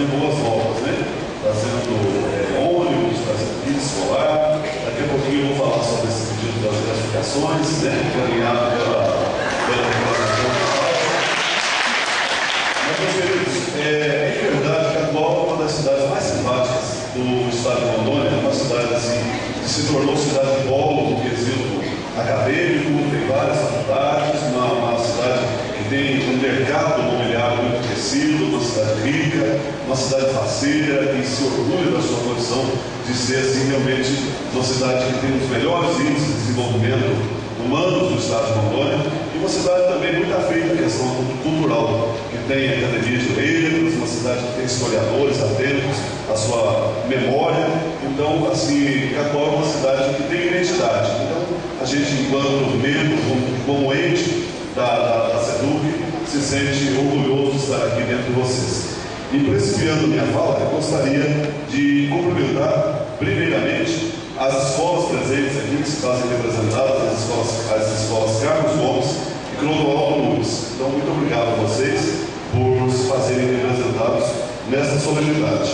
trazendo boas novas, né? Trazendo ônibus, trazendo kit escolar. Daqui a pouquinho eu vou falar sobre esse pedido das gratificações, né? Alinhado pela representação do Estado. Mas, meus queridos, é verdade que Catuaba é uma das cidades mais simpáticas do estado de Rondônia, é uma cidade assim, que se tornou cidade de polo do quesito acadêmico, tem várias faculdades, uma cidade que tem um mercado imobiliário muito crescido, uma cidade rica, uma cidade faceira e se orgulha da sua condição de ser assim, realmente uma cidade que tem os melhores índices de desenvolvimento humanos do estado de Rondônia e uma cidade também muito à frente da questão cultural, que tem a Academia de Letras, uma cidade que tem historiadores atentos à sua memória. Então, assim, Catuaba é uma cidade que tem identidade. Então, a gente, enquanto membro, como ente da SEDUC, se sente orgulhoso de estar aqui dentro de vocês. E, principiando minha fala, eu gostaria de cumprimentar, primeiramente, as escolas presentes aqui, que se fazem representadas, as escolas Carlos Gomes e Clodoaldo Nunes. Então, muito obrigado a vocês por se fazerem representados nessa solenidade.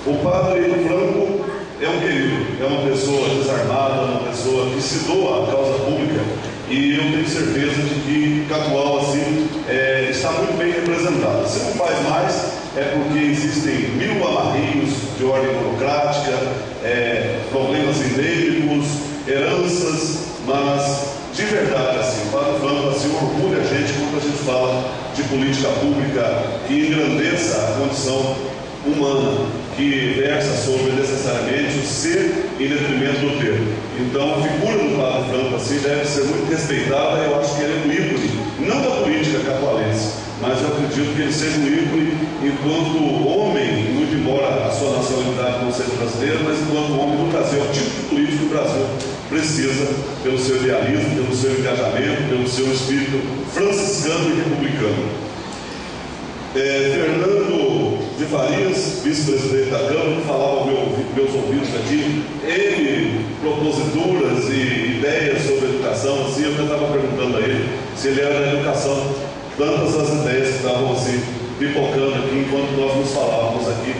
O padre Franco é um querido, é uma pessoa desarmada, uma pessoa que se doa à causa pública, e eu tenho certeza de que Catuaba, assim, está muito bem representada. Se não faz mais, é porque existem 1000 amarrinhos de ordem burocrática, problemas endêmicos, heranças, mas de verdade, assim, o padre Franco assim, orgulha a gente quando a gente fala de política pública que engrandeça a condição humana, que versa sobre necessariamente o ser em detrimento do ter. Então, a figura do padre Franco assim, deve ser muito respeitada. Eu acho que ele é um ícone, não da política catualense, mas eu acredito que ele seja um ícone enquanto homem, muito embora a sua nacionalidade não seja brasileira, mas enquanto homem do Brasil, é o tipo de político que o Brasil precisa, pelo seu idealismo, pelo seu engajamento, pelo seu espírito franciscano e republicano. Fernando de Farias, vice-presidente da Câmara, que falava aos meus ouvidos aqui, ele, proposituras e ideias sobre educação, assim, eu estava perguntando a ele se ele era da educação, tantas as ideias que estavam assim, pipocando aqui enquanto nós nos falávamos aqui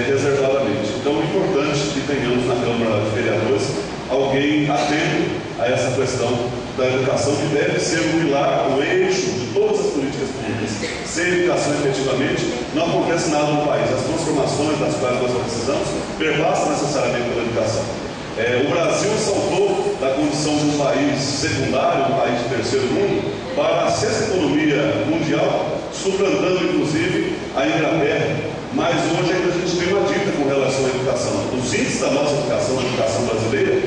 reservadamente. Então é importante que tenhamos na Câmara de Vereadores alguém atento a essa questão da educação, que deve ser o pilar, o eixo de todas as políticas públicas. Sem educação, efetivamente, não acontece nada no país. As transformações das quais nós precisamos perpassam necessariamente pela educação. O Brasil saltou da condição de um país secundário, um país de terceiro mundo, para a sexta economia mundial, suplantando inclusive a Inglaterra. Mas hoje ainda a gente tem uma dívida com relação à educação. Os índices da nossa educação, a educação brasileira,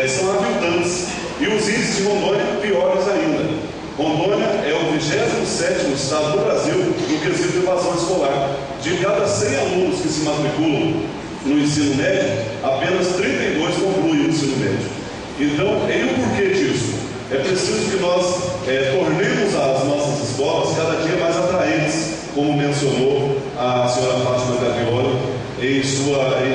são aviltantes. E os índices de Rondônia piores ainda. Rondônia é o 27º estado do Brasil no quesito de evasão escolar. De cada 100 alunos que se matriculam no ensino médio, apenas 32 concluem o ensino médio. Então, e o porquê disso? É preciso que nós tornemos as nossas escolas cada dia mais atraentes, como mencionou a senhora Fátima Gavioli em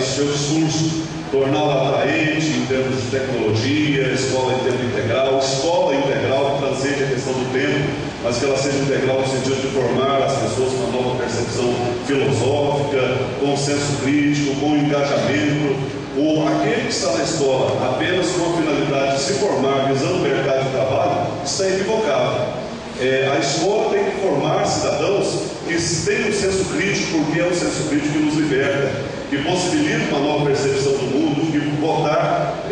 seu discurso. Torná-la atraente em termos de tecnologia, escola em tempo integral, escola integral que transcende a questão do tempo, mas que ela seja integral no sentido de formar as pessoas com uma nova percepção filosófica, com senso crítico, com engajamento. Aquele que está na escola apenas com a finalidade de se formar visando o mercado de trabalho está equivocado. A escola tem que formar cidadãos que tenham um senso crítico, porque é o senso crítico que nos liberta, que possibilita uma nova percepção do mundo, que votar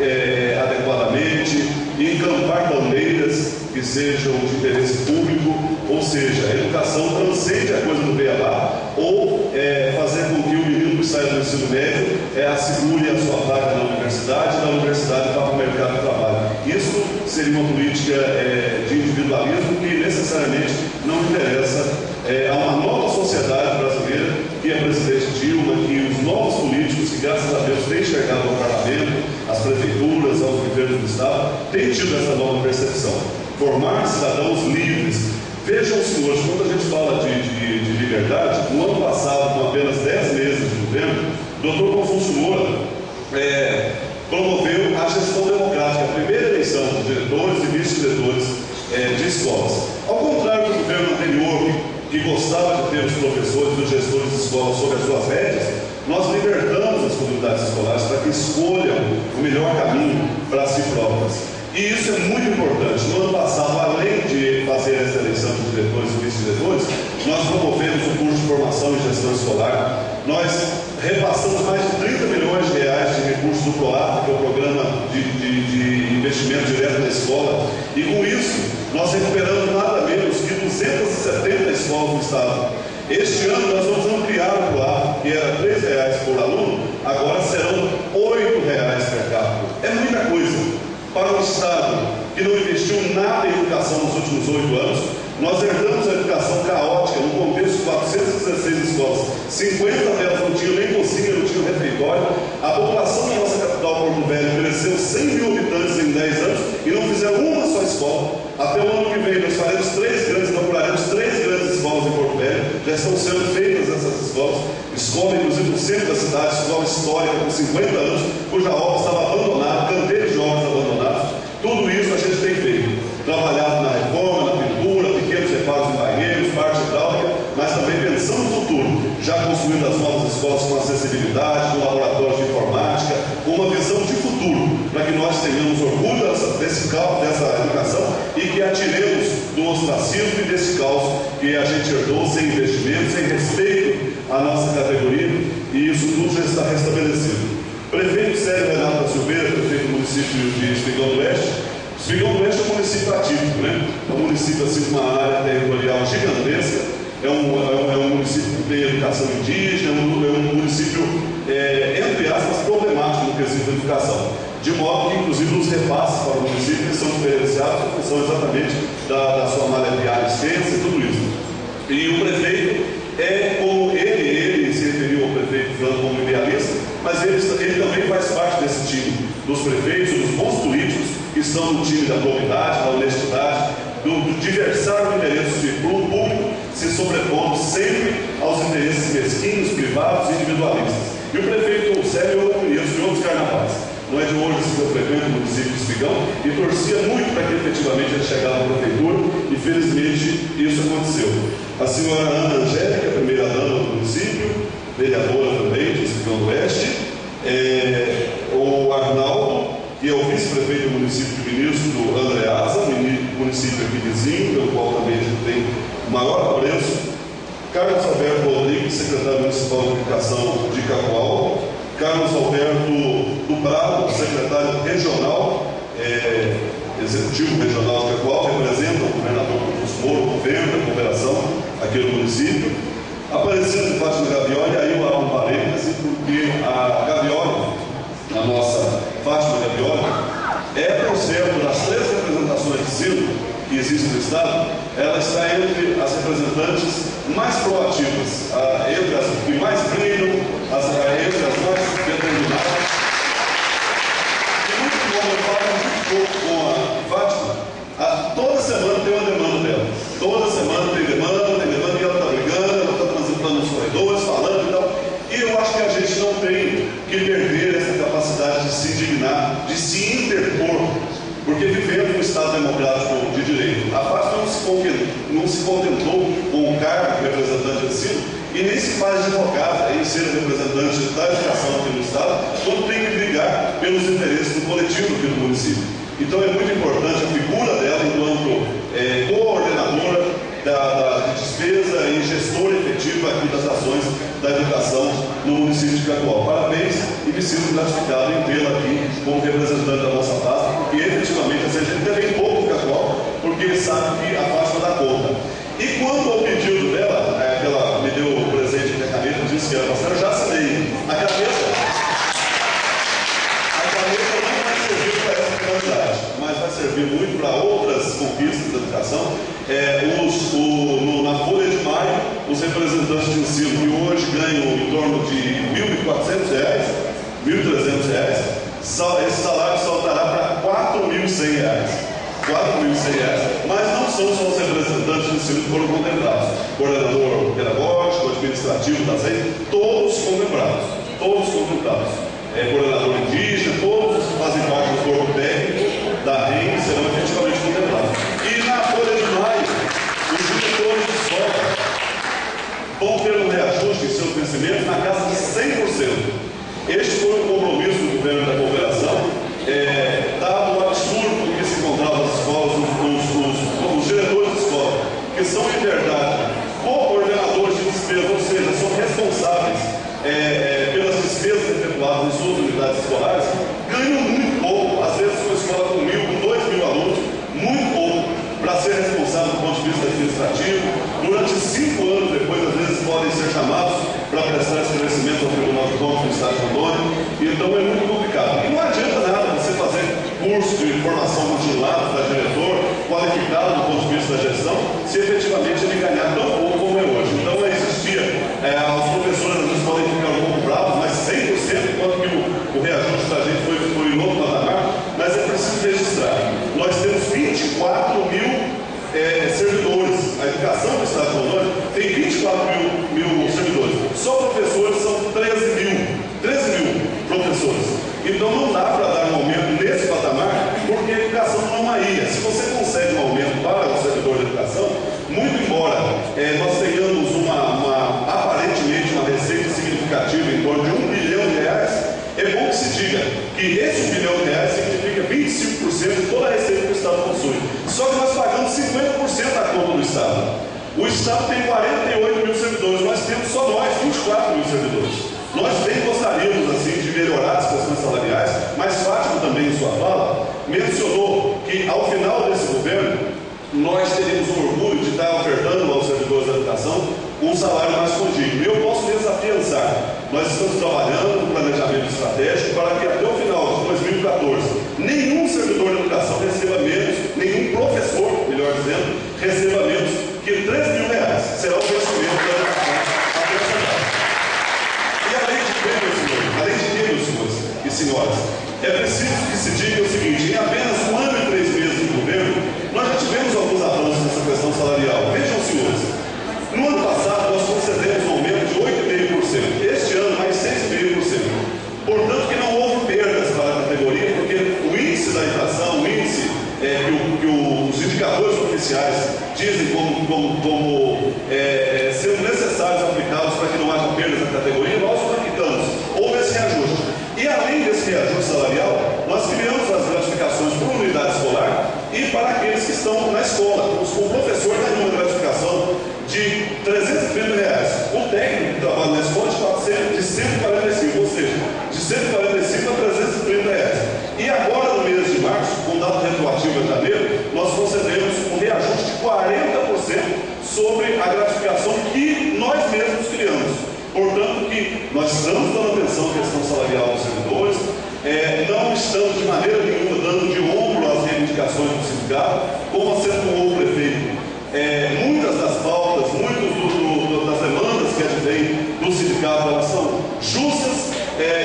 adequadamente, encampar bandeiras que sejam de interesse público, ou seja, a educação transcende a coisa do beabá, ou fazer com que o menino que sai do ensino médio assegure a sua vaga na universidade, e da universidade vá para o mercado de trabalho. Isso seria uma política de individualismo que necessariamente não interessa a uma nova sociedade brasileira, que é a presidente Dilma, que os novos políticos, que graças a Deus têm enxergado ao parlamento, às prefeituras, aos governos do Estado, têm tido essa nova percepção. Formar cidadãos livres. Vejam, senhores, quando a gente fala de liberdade, no ano passado, com apenas 10 meses de governo, o Dr. Confúcio Moura promoveu a gestão democrática, a primeira eleição de diretores e vice-diretores de escolas. Ao contrário do governo anterior, que gostava de ter os professores e os gestores de escola sob as suas rédeas, nós libertamos as comunidades escolares para que escolham o melhor caminho para si próprias. E isso é muito importante. No ano passado, além de fazer essa eleição de diretores e vice-diretores, nós promovemos o curso de formação em gestão escolar. Nós repassamos mais de 30 milhões de reais de recursos do PROAF, que é o Programa de Investimento Direto na Escola, e com isso nós recuperamos nada menos que 270 escolas do Estado. Este ano nós vamos ampliar o PROAF, que era R$ 3 por aluno, agora serão R$ 8 per capita. É muita coisa. Para um Estado que não investiu nada em educação nos últimos 8 anos, nós herdamos a educação caótica, no contexto de 416 escolas, 50 delas não tinham nem cozinha, não tinham refeitório. A população da nossa capital, Porto Velho, cresceu 100 mil habitantes em 10 anos e não fizeram uma só escola. Até o ano que vem nós faremos inauguraremos 3 grandes escolas em Porto Velho. Já estão sendo feitas essas escolas. Escola, inclusive, no centro da cidade, escola histórica com 50 anos, cuja obra estava abandonada, canteiros de obras abandonados. Tudo isso a gente tem feito. Trabalhado na reforma, na pintura, pequenos reparos em banheiros, parte hidráulica, mas também pensando no futuro, já construindo as novas escolas com acessibilidade, com laboratórios de informática, com uma visão de futuro, para que nós tenhamos orgulho dessa educação e que atiremos do ostracismo e desse caos que a gente herdou sem investimento, sem respeito à nossa categoria, e isso tudo já está restabelecido. Prefeito Sérgio Renato da Silveira, prefeito do município de Espigão do Oeste. Espigão do Oeste é um município atípico, né? É um município assim com uma área territorial gigantesca, é um município que tem educação indígena, é um município, entre aspas, problemático no quesito da educação. De modo que, inclusive, os repasses para o município são diferenciados em função exatamente da sua malha viária extensa e tudo isso. E o prefeito como ele se referiu ao prefeito Franco como idealista, mas ele também faz parte desse time dos prefeitos, dos bons políticos que estão no time da probidade, da honestidade, de versar o interesse público, se sobrepondo sempre aos interesses mesquinhos, privados e individualistas. E o prefeito Sérgio eu conheço de outros carnavais. Não é de hoje que eu frequento o município de Espigão e torcia muito para que efetivamente ele chegasse à prefeitura e felizmente isso aconteceu. A senhora Ana Angélica, primeira-dama do município, vereadora também de Espigão do Oeste, o Arnaldo, que é o vice-prefeito do município de Ministro Andreasa, município aqui vizinho, pelo qual também a gente tem maior apreço. Carlos Alberto Rodrigues, secretário municipal de Educação de Cacoal. Carlos Alberto do Prado, secretário regional, executivo regional de Cacoal, representa o governador Augusto Moro, o governo, a cooperação aqui no município. Aparecendo de Fátima Gavioli, aí eu abro um parêntese, porque a Gavioli, a nossa Fátima Gavioli, por certo das 3 representações de ensino que existem no Estado, ela está entre as representantes mais proativas, entre as que mais brilham, entre as mais determinadas. E muito bom, eu falo muito pouco com a Fátima. Toda semana tem uma demanda dela. Toda semana tem demanda, e ela está brigando, ela está transitando nos corredores, falando e tal. E eu acho que a gente não tem que perder essa capacidade de se indignar, de se interpor, porque vivemos um Estado democrático de direito. A Fátima não se contentou com o cargo de representante de ensino e nem se faz advogada em ser representante da educação aqui no Estado, quando tem que brigar pelos interesses do coletivo aqui do município. Então é muito importante a figura dela enquanto coordenadora de despesa e gestora efetiva aqui das ações da educação no município de Cacoal. Parabéns e me sinto gratificado em tê-la aqui como representante da nossa pasta, porque efetivamente a gente ainda tem pouco Cacoal, porque sabe que a Fátima dá conta. E quanto ao pedido dela, que ela me deu o presente de caneta, disse que era passar, eu já assinei. A caneta não vai servir para essa finalidade, mas vai servir muito para outras conquistas da educação. Na folha de maio, os representantes de ensino que hoje ganham em torno de R$ 1.400, R$ 1.300, esse salário saltará para R$ 4.100. R$ 4.100, mas não são só os representantes do ensino que foram contemplados. Coordenador pedagógico, administrativo das redes, todos contemplados. Coordenador indígena, todos que fazem parte do corpo técnico da REM serão efetivamente contemplados. E na folha de maio, os diretores de escola crescimento na casa de 100%. Este foi o compromisso do governo da cooperação, dado o absurdo que se encontrava nas escolas, os diretores de escola, que são, em verdade, coordenadores de despesas, ou seja, são responsáveis pelas despesas efetuadas em suas unidades escolares, ganham muito pouco, às vezes uma escola com 1.000, com 2.000 alunos, muito pouco, para ser responsável do ponto de vista administrativo. Durante 5 anos depois, às vezes, podem ser chamados para prestar esclarecimento ao Tribunal de Contas do Estado de Rondônia. Então é muito complicado. E não adianta nada você fazer curso de formação continuada para diretor, qualificado do ponto de vista da gestão, se efetivamente ele ganhar tão pouco como é hoje. Então existia, os professores às vezes podem ficar um pouco bravos, mas 100%, enquanto que o reajuste da gente foi em outro patamar, mas é preciso registrar. Nós temos 24 mil servidores. A educação do Estado de Rondônia tem 24 mil servidores. Só professores são 13 mil professores. Então não dá para dar um aumento nesse patamar, porque a educação não é uma ilha. Se você consegue um aumento para o servidor da educação, muito embora nós tenhamos aparentemente uma receita significativa em torno de R$1 bilhão, é bom que se diga que esse R$1 bilhão significa 25% de toda a receita que o Estado possui. Só que nós pagamos 50% da conta do Estado. O Estado tem 48 mil servidores, nós temos só nós 24 mil servidores. Nós bem gostaríamos assim de melhorar as questões salariais, mas Fátima também em sua fala mencionou que ao final desse governo nós teríamos o orgulho de estar ofertando aos servidores da educação um salário mais contínuo. Eu posso desafiançar. Nós estamos trabalhando no planejamento estratégico para que até o final de 2014 nenhum servidor da educação receba menos, nenhum professor, melhor dizendo, receba menos que R$3 mil. Será o crescimento da educação até essa data. E além de que, meus senhores e senhoras, é preciso que se diga o seguinte: em apenas 1 ano e 3 meses de governo, nós já tivemos alguns avanços nessa questão salarial. Vejam, senhores, no ano passado nós concedemos um aumento de 8,5%. Este ano, mais 6,5%. Portanto, que não houve perdas para a categoria, porque o índice da inflação, o índice que os indicadores oficiais dizem como sendo necessários aplicados para que não haja perdas na categoria, nós os aplicamos. Houve esse reajuste. E além desse reajuste salarial, nós criamos as gratificações por unidade escolar e para aqueles que estão na escola. O professor ganhou uma gratificação de R$330. O técnico que trabalha na escola de 145, ou seja, de 145 a R$330. E agora, no mês de março, com data retroativa de janeiro, nós concedemos um reajuste de 40% sobre a gratificação que nós mesmos criamos. Portanto, que nós estamos dando atenção à questão salarial dos servidores, não estamos de maneira nenhuma dando de ombro às reivindicações do sindicato, como acentuou o prefeito. Muitas das pautas, muitas das demandas que advêm do sindicato, elas são justas.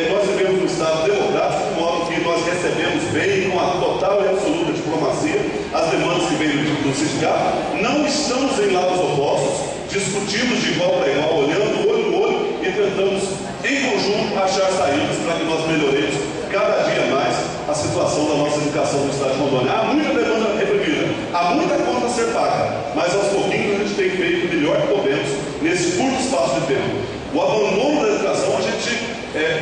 Nós vivemos um Estado democrático, de modo que nós recebemos bem, com a total e absoluta diplomacia, as demandas que vêm do sindicato. Não estamos em lados opostos, discutimos de igual para igual, olhando olho no olho e tentamos, em conjunto, achar saídas para que nós melhoremos cada dia mais a situação da nossa educação no Estado de Rondônia. Há muita demanda reprimida, há muita conta a ser paga, mas aos pouquinhos a gente tem feito o melhor que podemos nesse curto espaço de tempo. O abandono da educação, a gente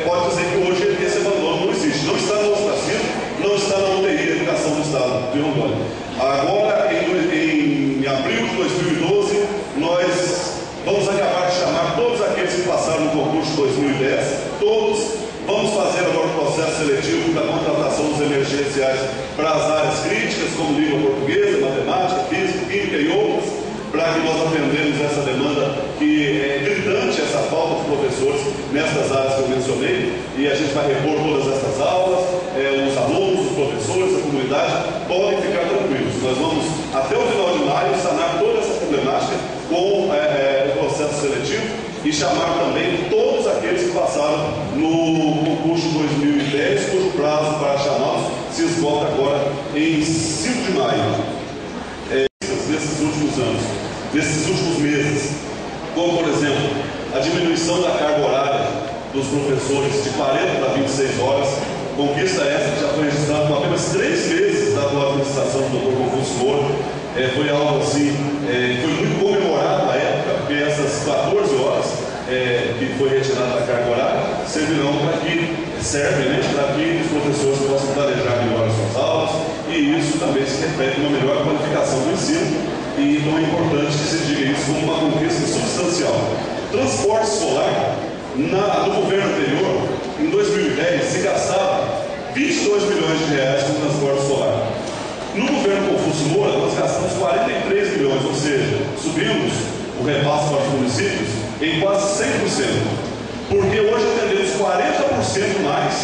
pode dizer que hoje esse abandono não existe. Não está no ostracismo, não está na UTI da educação do Estado de Rondônia. Agora, em abril de 2012, nós vamos acabar de chamar todos aqueles que passaram no concurso de 2010, todos. Vamos fazer agora o processo seletivo da contratação dos emergenciais para as áreas críticas, como língua portuguesa, matemática, física, química e outras, para que nós atendemos essa demanda que é gritante, essa falta de professores nestas áreas que eu mencionei, e a gente vai repor todas essas aulas. Os alunos, os professores, a comunidade podem ficar tranquilos. Nós vamos, até o final de maio, sanar toda essa problemática com o processo seletivo e chamar também todos aqueles que passaram no concurso 2010, cujo prazo para chamá-los se esgota agora em 5 de maio. Nesses últimos anos, nesses últimos meses, como por exemplo, a diminuição da carga horária dos professores de 40 para 26 horas, conquista essa que já foi registrada com apenas 3 meses da atual administração do Dr. Confúcio Moura. Foi algo assim, foi muito comemorado na época, porque essas 14 horas que foi retirada da carga horária, servirão para que os professores possam planejar melhor as suas aulas, e isso também se reflete uma melhor qualificação do ensino, e então é importante que se diga isso como uma conquista substancial. Transporte escolar, no governo anterior, em 2010, se gastava 22 milhões de reais com transporte escolar. No governo Confúcio Moura, nós gastamos 43 milhões, ou seja, subimos o repasse para os municípios em quase 100%, porque hoje atendemos 40% mais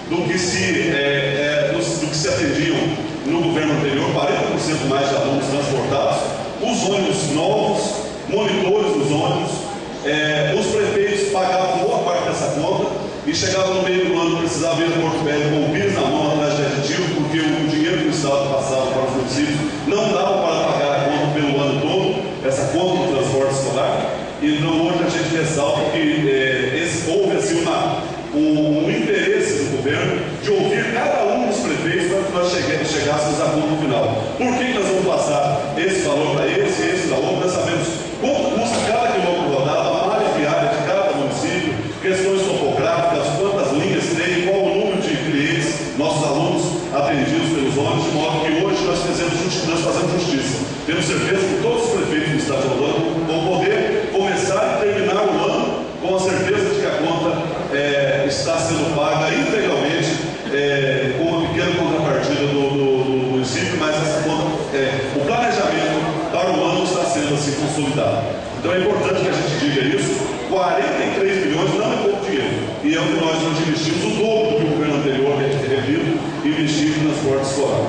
do que se atendiam no governo anterior, 40% mais de alunos transportados, os ônibus novos, monitores dos ônibus, os prefeitos pagavam boa parte dessa conta, e chegava no meio do ano, precisava ir a Porto Velho com o PIS na mão atrás de aditivo, porque o dinheiro que o Estado passava para os municípios não dava para pagar a conta pelo ano todo, essa conta do transporte escolar. Então hoje a gente ressalta que houve assim um interesse do governo de ouvir cada um dos prefeitos para que nós chegássemos à conta final. Por que nós vamos passar esse valor para esse para outro? Nós sabemos quanto custa cada quilômetro rodado, a malha viária de cada município, questões topográficas, quantas linhas tem, qual o número de clientes, nossos alunos atendidos pelos ônibus, de modo que hoje nós fazemos justiça. Temos certeza que todos os prefeitos do estado de Rondônia vão poder começar e terminar o ano com a certeza de que a conta está sendo paga integralmente, com uma pequena contrapartida do município, mas essa conta, o planejamento para o ano está sendo assim consolidado. Então é importante que a gente diga isso. 43 milhões não é pouco dinheiro, e é o que nós investimos o dobro do que o governo anterior investiu no transporte escolar.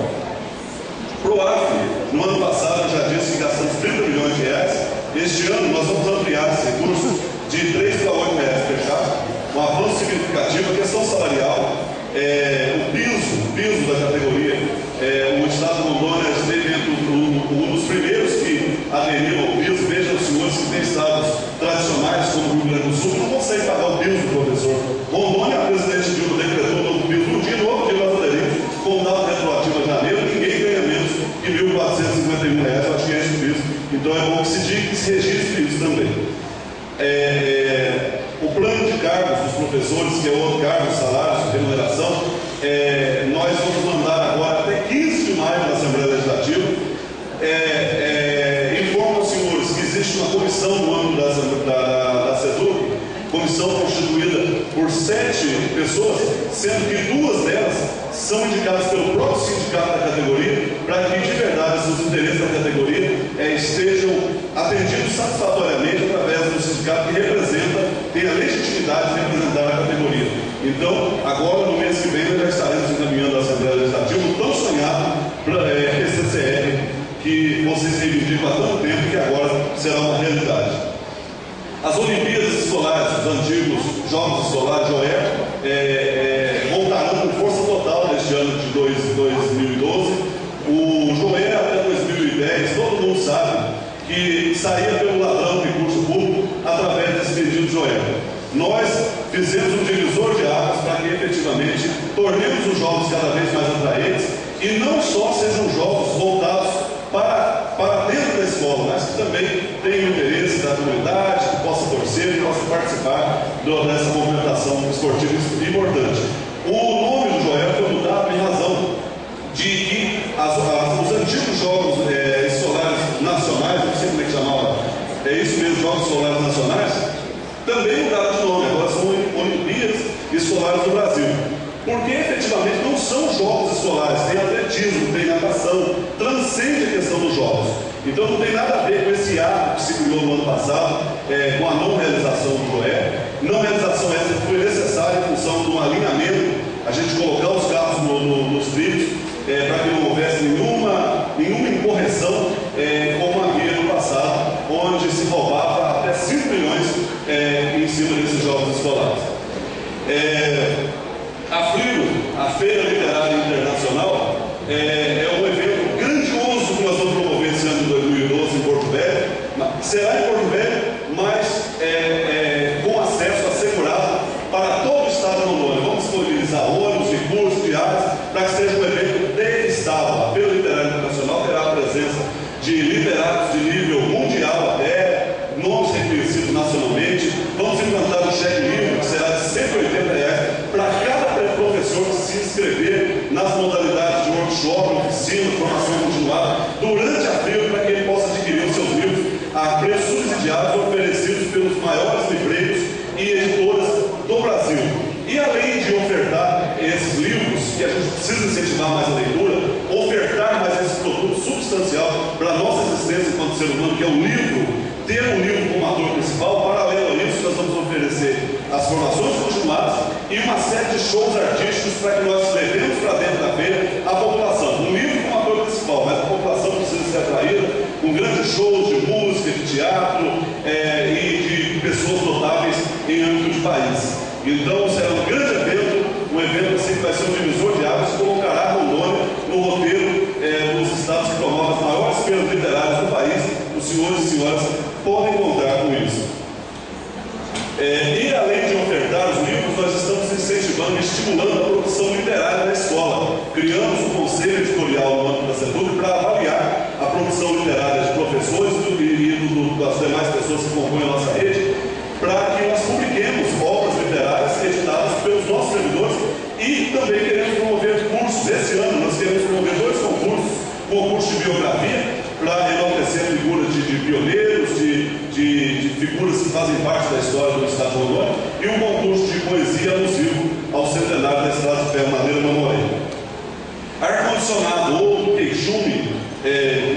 PROAF, no ano passado, já disse que gastamos 30 milhões de reais. Este ano nós vamos ampliar esse recurso de 3 para 8 reais per capita, um avanço significativo. A questão salarial, o piso da categoria, o Estado de Rondônia esteve entre um dos primeiros que aderiram ao piso. Vejam os senhores que têm estados tradicionais, como o Rio Grande do Sul, não conseguem pagar o piso do professor. Rondônia, a presidente Dilma decretou o novo piso. No outro dia nós aderimos, com data retroativa de janeiro, ninguém ganha menos que R$ 1.451, eu acho que é esse o piso. Então é bom que se diga, que se registre isso também. O plano de cargos dos professores, que é outro cargo, salários, remuneração, nós vamos mandar agora até 15 de maio na Assembleia Legislativa. Informo aos senhores que existe uma comissão no âmbito da SEDUC, comissão constituída por 7 pessoas, sendo que 2 delas são indicadas pelo próprio sindicato da categoria, para que de verdade os interesses da categoria estejam atendidos satisfatoriamente através do sindicato que tem a legitimidade de representar a categoria. Então, agora no mês que vem, nós já estaremos encaminhando a Assembleia Legislativa o tão sonhado PCCR, que vocês reivindicam há tanto tempo, que agora será uma realidade. As Olimpíadas Escolares, os antigos Jogos Escolares, JOE, voltarão com força total neste ano de 2012. O JOE até 2010, todo mundo sabe que saía pelo ladrão de recurso público através desse pedido de JOE. Nós fizemos um divisor de águas para que efetivamente tornemos os jogos cada vez mais atraentes, e não só sejam jogos voltados para dentro da escola, mas que também tenham interesse da comunidade, que possa torcer, que possa participar dessa movimentação esportiva importante. O nome do JOE foi mudado em razão de que os antigos Jogos Escolares Nacionais, não sei como é que chamava, isso mesmo, Jogos Escolares Nacionais, também mudaram de nome, agora são Olimpíadas Escolares do Brasil. Porque efetivamente não são jogos escolares, tem atletismo, tem natação, transcende a questão dos jogos. Então não tem nada a ver com esse ato que se criou no ano passado, com a não realização do JOE. Não realização essa foi necessária em função do alinhamento, a gente colocar os carros nos trilhos, para que não houvesse nenhuma incorreção, como havia no passado, onde se roubava até 5 milhões em cima desses jogos escolares. A FLIRO, a Feira Literária Internacional, é um evento grandioso que nós vamos promover esse ano de 2012 em Porto Velho. Será em Porto Velho, mas com acesso assegurado para todo o estado de Rondônia. Vamos disponibilizar ônibus, recursos, viagens, para que seja um evento de estado. A Feira Literária Internacional terá a presença de literatos de nível mundial, até nomes reconhecidos nacionalmente. Vamos que é o livro, ter um livro como ator principal. Paralelo a isso, nós vamos oferecer as formações continuadas e uma série de shows artísticos para que nós levemos para dentro da feira a população. Um livro como ator principal, mas a população precisa ser atraída com grandes shows de música, de teatro e de pessoas notáveis em âmbito de país. Então será um grande evento, um evento assim que vai ser um divisor de águas, que colocará Rondônia no roteiro dos estados que promovem as maiores feiras literárias do país. Os senhores e senhoras podem contar com isso. E além de ofertar os livros, nós estamos incentivando e estimulando a produção literária na escola. Criamos um conselho editorial no âmbito da SEDUC para avaliar a produção literária de professores e das demais pessoas que compõem a nossa rede, para que nós publiquemos obras literárias editadas pelos nossos servidores. E também queremos promover cursos. Esse ano nós queremos promover 2 concursos: concurso de biografia, para enaltecer figuras de pioneiros, de figuras que fazem parte da história do Estado de Rondônia, e um concurso de poesia alusivo ao centenário da Estrada de Ferro Madeira Mamoré. Ar-condicionado ou queixume,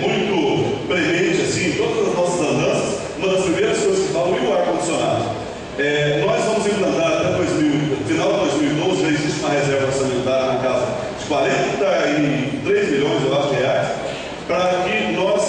muito premente assim, em todas as nossas andanças. Uma das primeiras coisas que falam é o ar-condicionado. Nós vamos implantar até final de 2012, já existe uma reserva orçamentária na casa de 43 milhões, eu acho, de reais, para que nós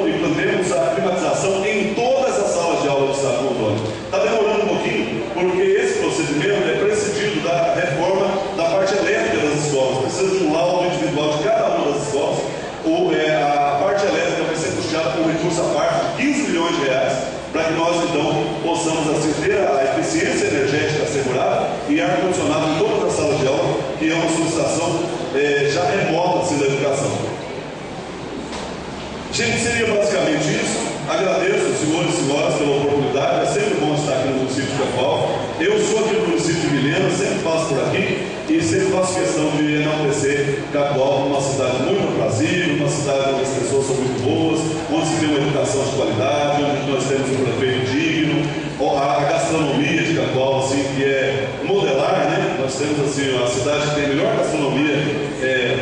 implantemos a climatização em todas as salas de aula do Estado de Rondônia. Está demorando um pouquinho, porque esse procedimento é precedido da reforma da parte elétrica das escolas. Precisa de um laudo individual de cada uma das escolas. A parte elétrica vai ser custeada com um recurso à parte de 15 milhões de reais, para que nós então possamos assim ter a eficiência energética assegurada e ar-condicionado em todas as salas de aula, que é uma solicitação já remota assim, da educação. Gente, seria basicamente isso. Agradeço, senhores e senhoras, pela oportunidade. É sempre bom estar aqui no município de Cacoal. Eu sou aqui do município de Vilhena, sempre passo por aqui e sempre faço questão de enaltecer Cacoal, uma cidade muito aprazível, uma cidade onde as pessoas são muito boas, onde se tem uma educação de qualidade, onde nós temos um prefeito digno, a gastronomia de Cacoal, assim, que é modelar, né? Nós temos assim, a cidade que tem a melhor gastronomia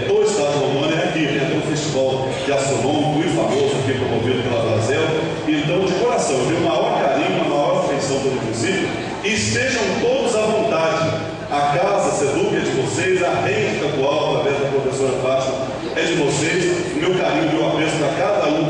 do estado de Rondônia é aqui, tem até um festival gastronômico muito famoso aqui, promovido pela Brasil. Então, de coração, eu tenho o maior carinho, a maior afeição pelo município, e estejam todos à vontade. A casa SEDUC é de vocês, a rede de Cacoal, através da professora Fátima, é de vocês. O meu carinho e meu apreço para cada um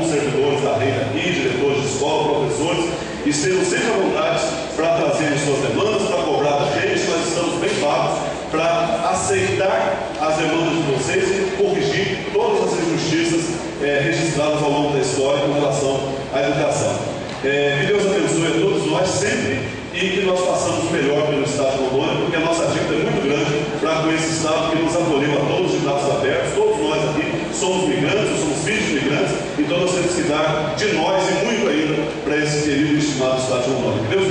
dos servidores da rede aqui, diretores de escola, professores, estejam sempre à vontade para trazerem suas demandas, para cobrar da gente. Nós estamos bem pagos para aceitar as demandas de vocês e corrigir todas as injustiças registradas ao longo da história com relação à educação. Que Deus abençoe a todos nós sempre e que nós façamos o melhor pelo Estado de Rondônia, porque a nossa dívida é muito grande para com esse Estado que nos acolheu a todos de braços abertos. Todos nós aqui somos migrantes, somos filhos de migrantes, então nós temos que dar de nós e muito ainda para esse querido e estimado Estado de Rondônia. Que Deus